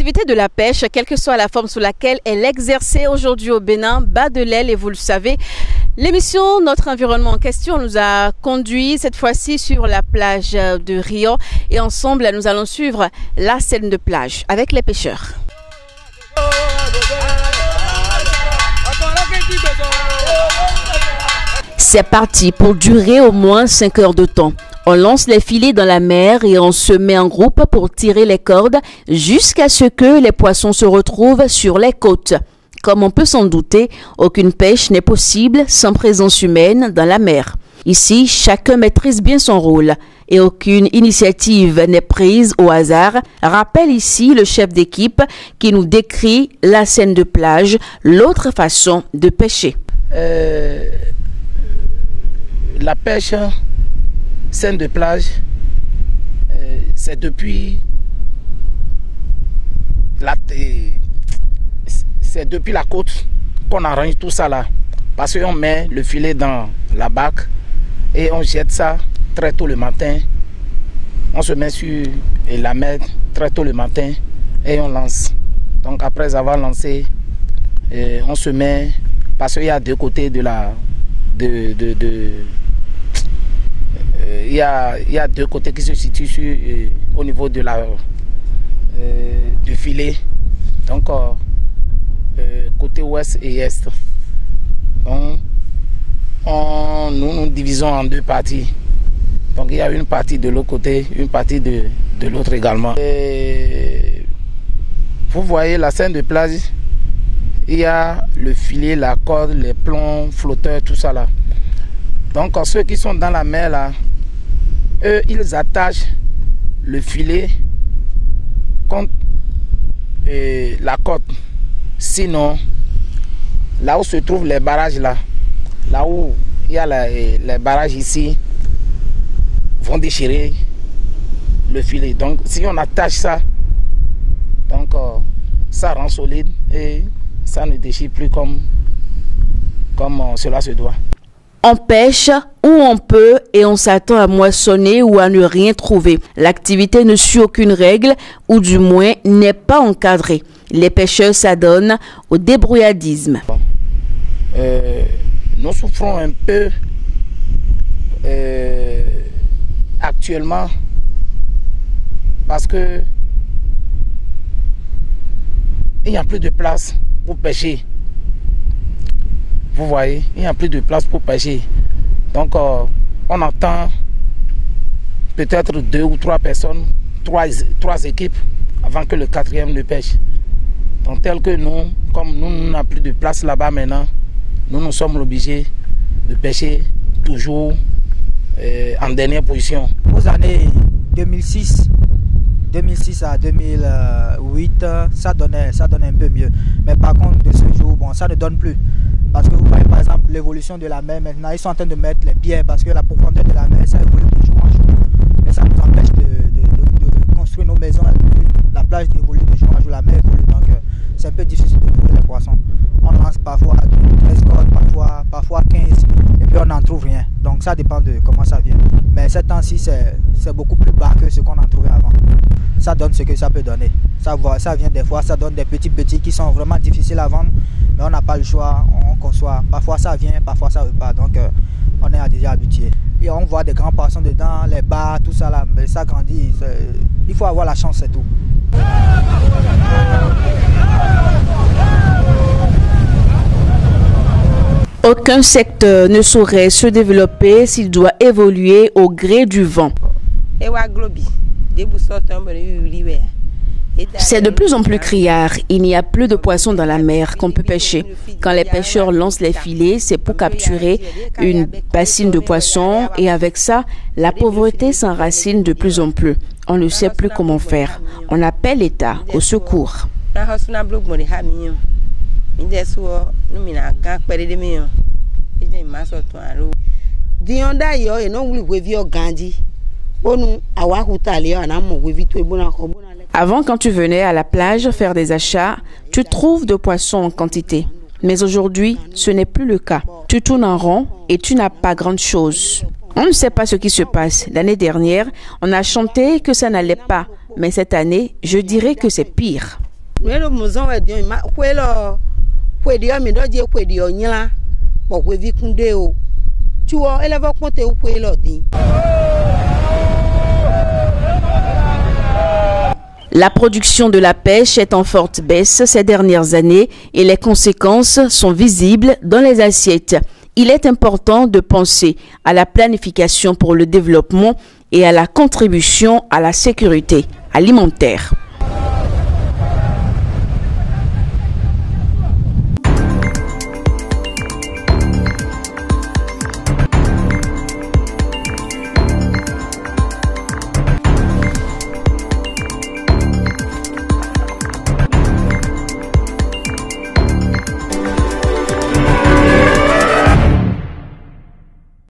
L'activité de la pêche, quelle que soit la forme sous laquelle elle est exercée aujourd'hui au Bénin, bat de l'aile et vous le savez. L'émission Notre Environnement en question nous a conduit cette fois-ci sur la plage de Rio et ensemble nous allons suivre la scène de plage avec les pêcheurs. C'est parti pour durer au moins 5 heures de temps. On lance les filets dans la mer et on se met en groupe pour tirer les cordes jusqu'à ce que les poissons se retrouvent sur les côtes. Comme on peut s'en douter, aucune pêche n'est possible sans présence humaine dans la mer. Ici, chacun maîtrise bien son rôle et aucune initiative n'est prise au hasard, rappelle ici le chef d'équipe qui nous décrit la scène de plage, l'autre façon de pêcher. La pêche, scène de plage, c'est depuis la côte qu'on arrange tout ça là. Parce qu'on met le filet dans la barque et on jette ça très tôt le matin. On se met sur la mer très tôt le matin et on lance. Donc après avoir lancé, on se met, parce qu'il y a deux côtés de la... Il y a deux côtés qui se situent au niveau de du filet. Donc côté ouest et est. Donc nous divisons en deux parties. Donc il y a une partie de l'autre côté, une partie de l'autre également. Et vous voyez la scène de plage, il y a le filet, la corde, les plombs, flotteurs, tout ça là. Donc ceux qui sont dans la mer là, eux ils attachent le filet contre la côte. Sinon, là où se trouvent les barrages là où il y a les barrages ici, vont déchirer le filet. Donc si on attache ça, donc ça rend solide et ça ne déchire plus comme cela se doit. On pêche où on peut et on s'attend à moissonner ou à ne rien trouver. L'activité ne suit aucune règle ou du moins n'est pas encadrée. Les pêcheurs s'adonnent au débrouillardisme. Nous souffrons un peu actuellement parce que il n'y a plus de place pour pêcher. Vous voyez, il n'y a plus de place pour pêcher. Donc, on attend peut-être 2 ou 3 personnes, 3 équipes, avant que le 4e ne pêche. Donc, tel que nous, comme nous n'avons plus de place là-bas maintenant, nous sommes obligés de pêcher toujours en dernière position. Aux années 2006 à 2008, ça donnait un peu mieux. Mais par contre, de ce jour, bon, ça ne donne plus. Parce que vous voyez par exemple l'évolution de la mer maintenant, ils sont en train de mettre les pierres parce que la profondeur de la mer, ça évolue de jour en jour. Et ça nous empêche de construire nos maisons. La plage évolue de jour en jour, la mer évolue. Donc c'est un peu difficile de trouver les poissons. On lance parfois 13 cordes, parfois 15, et puis on n'en trouve rien. Donc ça dépend de comment ça vient. Mais ces temps-ci, c'est beaucoup plus bas que ce qu'on en trouvait avant. Ça donne ce que ça peut donner. Ça vient des fois, ça donne des petits qui sont vraiment difficiles à vendre. Mais on n'a pas le choix, on conçoit. Parfois ça vient, parfois ça ne veut pas. Donc on est déjà habitué. Et on voit des grands poissons dedans, les bars, tout ça là. Mais ça grandit. Il faut avoir la chance, c'est tout. Aucun secteur ne saurait se développer s'il doit évoluer au gré du vent. C'est de plus en plus criard. Il n'y a plus de poissons dans la mer qu'on peut pêcher. Quand les pêcheurs lancent les filets, c'est pour capturer une bassine de poissons et avec ça, la pauvreté s'enracine de plus en plus. On ne sait plus comment faire. On appelle l'État au secours. Avant, quand tu venais à la plage faire des achats, tu trouves de poissons en quantité. Mais aujourd'hui, ce n'est plus le cas. Tu tournes en rond et tu n'as pas grand-chose. On ne sait pas ce qui se passe. L'année dernière, on a chanté que ça n'allait pas. Mais cette année, je dirais que c'est pire. La production de la pêche est en forte baisse ces dernières années et les conséquences sont visibles dans les assiettes. Il est important de penser à la planification pour le développement et à la contribution à la sécurité alimentaire.